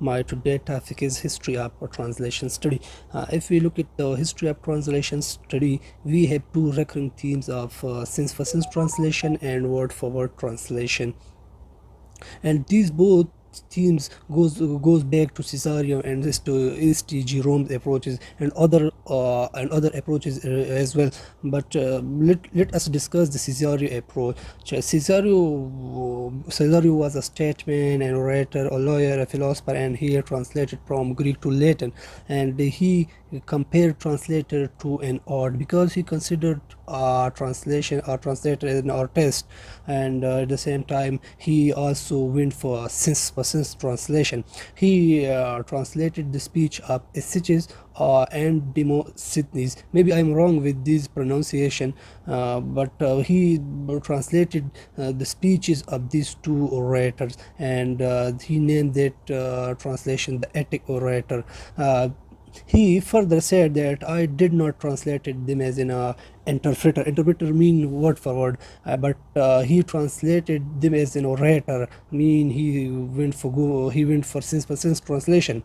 My today topic is history of translation study. If we look at the history of translation study, we have two recurring themes of sense for sense translation and word for word translation, and these both themes goes back to Caesarea and this to St. Jerome's approaches and other approaches as well. But let us discuss the Caesarea approach. Caesarea was a statesman, an orator, a lawyer, a philosopher, and he translated from Greek to Latin, and he compared translator to an art because he considered translation or translator as an artist, and at the same time he also went for sense for sense translation. He translated the speech of Esseches and Demosthenes. Maybe I'm wrong with this pronunciation, but he translated the speeches of these two orators, and he named that translation the Attic orator. He further said that I did not translate them as in a interpreter. Interpreter mean word for word, but he translated them as an orator. Mean he went for sense for sense translation.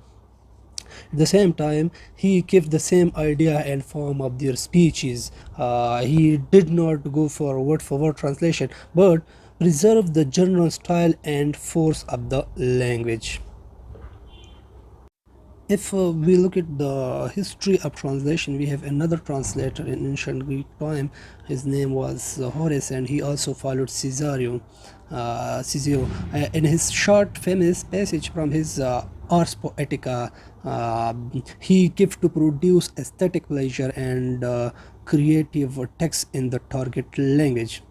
At the same time, he kept the same idea and form of their speeches. He did not go for word translation, but preserved the general style and force of the language. If we look at the history of translation, we have another translator in ancient Greek time. His name was Horace, and he also followed Caesarea. In his short famous passage from his Ars Poetica, he gave to produce aesthetic pleasure and creative text in the target language.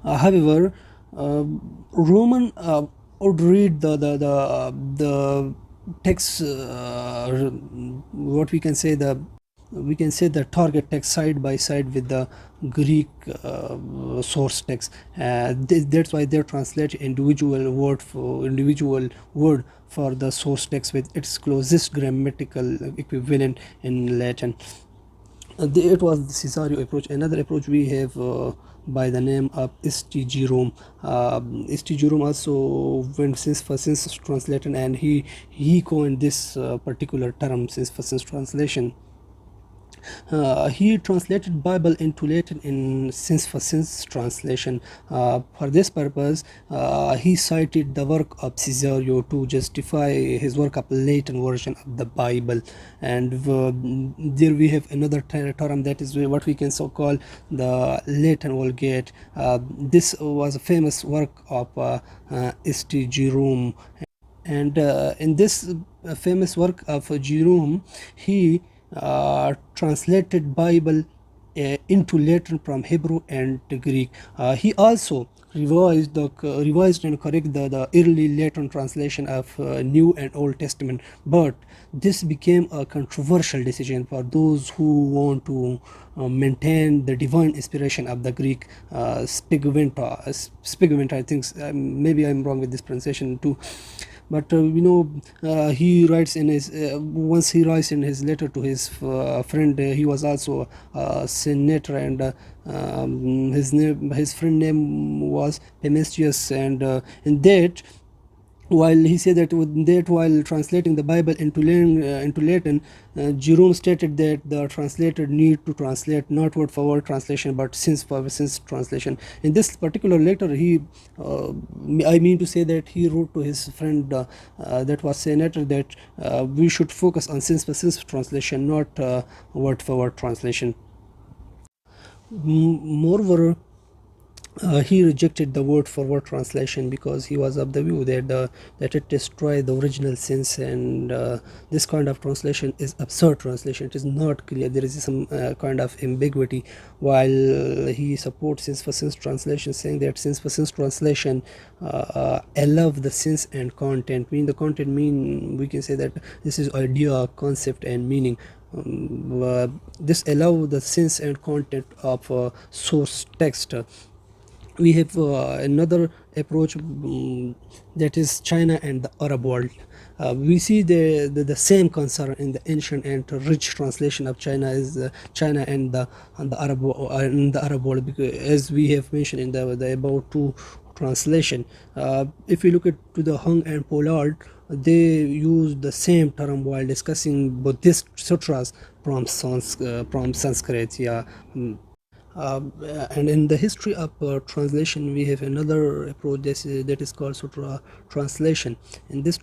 However, Roman would read the text, what we can say the target text side by side with the Greek source text. That's why they translate individual word for the source text with its closest grammatical equivalent in Latin. It was the Caesarea approach. Another approach we have by the name of St. Jerome. St. Jerome also went sense for sense translation, and he coined this particular term, sense for sense translation. He translated Bible into Latin in sense for sense translation. For this purpose, he cited the work of Caesarea to justify his work of Latin version of the Bible. And there we have another term, that is what we can so call the Latin Vulgate. This was a famous work of St. Jerome, and in this famous work of Jerome, he translated Bible into Latin from Hebrew and Greek. He also revised and corrected the early Latin translation of New and Old Testament, but this became a controversial decision for those who want to maintain the divine inspiration of the Greek Spigventa, I think. Maybe I'm wrong with this pronunciation too. But he writes in his once he writes in his letter to his friend. He was also a senator, and his friend name was Themistius, and in that, while he said that while translating the Bible into Latin, Jerome stated that the translator need to translate not word for word translation but sense for sense translation. In this particular letter, I mean to say that he wrote to his friend that was senator that we should focus on sense for sense translation, not word for word translation. Moreover, he rejected the word for word translation because he was of the view that it destroyed the original sense, and this kind of translation is absurd translation. It is not clear. There is some kind of ambiguity, while he supports sense for sense translation, saying that sense for sense translation allow the sense and content. The content we can say that this is idea, concept, and meaning. This allow the sense and content of source text. We have another approach, that is China and the Arab world. We see the same concern in the ancient and rich translation of China is China and the Arab world, because as we have mentioned in the about two Translation. If we look at to the Hung and Pollard, they use the same term while discussing Buddhist sutras from Sanskrit. Yeah. Uh, and in the history of translation, we have another approach that is called Sutra Translation. In this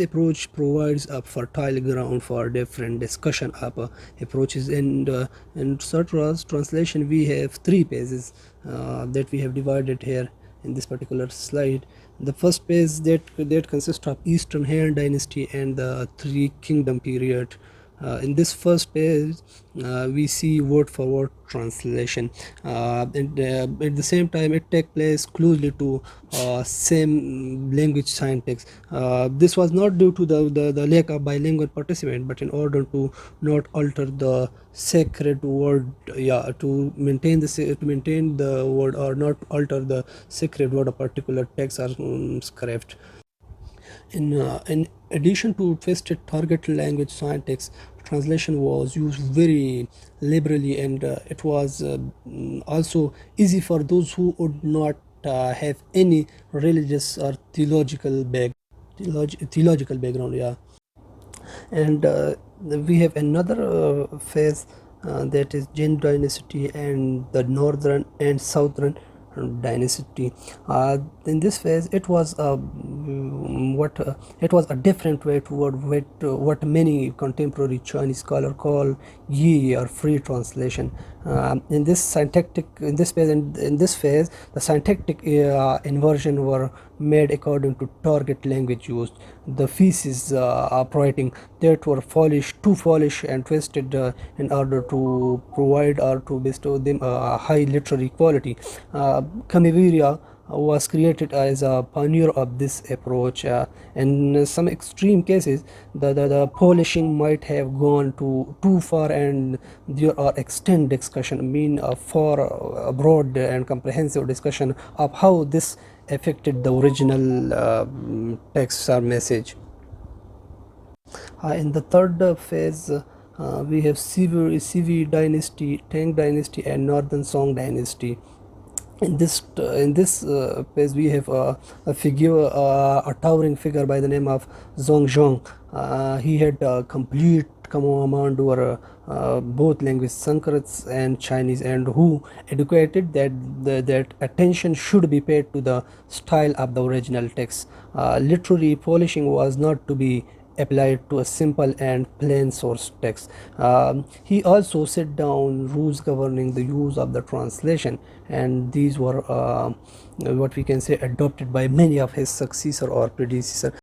approach provides a fertile ground for different discussion of approaches. And in Sutra's translation, we have three pages that we have divided here in this particular slide. The first page that consists of Eastern Han Dynasty and the Three Kingdom period. In this first page, we see word for word translation, and at the same time it takes place closely to same language syntax. This was not due to the lack of bilingual participant, but in order to not alter the sacred word, yeah, to maintain the word or not alter the sacred word of particular text or script. In addition to twisted target language syntax, translation was used very liberally, and it was also easy for those who would not have any religious or theological background. Yeah. And we have another phase that is Jin dynasty and the northern and southern dynasty. In this phase, it was it was a different way toward what many contemporary Chinese scholars call yi or free translation. In this phase, the syntactic inversion were made according to target language used. The feces of writing that were too foolish and twisted in order to provide or to bestow them a high literary quality. Kamiviria was created as a pioneer of this approach. In some extreme cases, the polishing might have gone too far, and there are extended discussion, for a broad and comprehensive discussion of how this affected the original text or message. In the third phase, we have Sivi dynasty, Tang dynasty, and Northern Song dynasty. In this phase, we have a towering figure by the name of Zhongzhong. He had complete command over both languages, Sanskrit and Chinese, and who educated that attention should be paid to the style of the original text. Literary polishing was not to be applied to a simple and plain source text. He also set down rules governing the use of the translation, and these were what we can say adopted by many of his successor or predecessor.